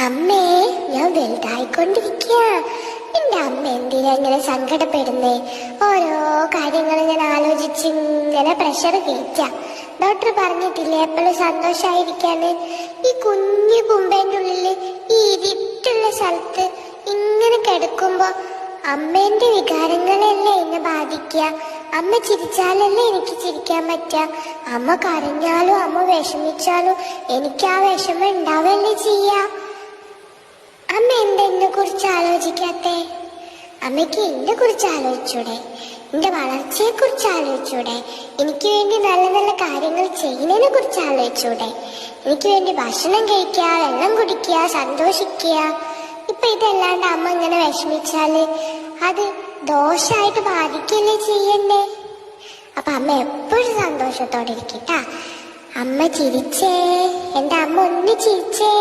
അമ്മേ, ഞാൻ വലുതായിക്കൊണ്ടിരിക്കുക. എന്റെ അമ്മ എന്തിനാ ഇങ്ങനെ സങ്കടപ്പെടുന്നേ? ഓരോ കാര്യങ്ങൾ ഞാൻ ആലോചിച്ച് ഇങ്ങനെ പ്രഷർ കയറ്റാം. ഡോക്ടർ പറഞ്ഞിട്ടില്ലേ എപ്പോഴും സന്തോഷായിരിക്കാന്? ഈ കുഞ്ഞു കുമ്പേന്റെ ഉള്ളില് ഈ ഇരുട്ടുള്ള സ്ഥലത്ത് ഇങ്ങനെ കിടക്കുമ്പോ അമ്മേന്റെ വികാരങ്ങളല്ലേ എന്നെ ബാധിക്കുക. അമ്മ ചിരിച്ചാലല്ലേ എനിക്ക് ചിരിക്കാൻ പറ്റുക. അമ്മ കരഞ്ഞാലും അമ്മ വിഷമിച്ചാലും എനിക്ക് ആ വിഷമം ഉണ്ടാവല്ലേ ചെയ്യാ. അമ്മ എന്താ എന്നെ കുറിച്ച് ആലോചിക്കാത്തെ? അമ്മയ്ക്ക് എന്നെ കുറിച്ച് ആലോചിച്ചൂടെ? എന്റെ വളർച്ചയെ കുറിച്ച് ആലോചിച്ചൂടെ? എനിക്ക് വേണ്ടി നല്ല നല്ല കാര്യങ്ങൾ ചെയ്യുന്നതിനെ കുറിച്ച് ആലോചിച്ചൂടെ? എനിക്ക് വേണ്ടി ഭക്ഷണം കഴിക്കുക, വെള്ളം കുടിക്കുക, സന്തോഷിക്കുക. ഇപ്പൊ ഇതല്ലാണ്ട് അമ്മ ഇങ്ങനെ വിഷമിച്ചാല് അത് ദോഷമായിട്ട് ബാധിക്കല്ലേ ചെയ്യണ്ടേ? അപ്പൊ അമ്മ എപ്പോഴും സന്തോഷത്തോടെ ഇരിക്കട്ടാ. അമ്മ ചിരിച്ചേ, എന്റെ അമ്മ ഒന്ന് ചിരിച്ചേ.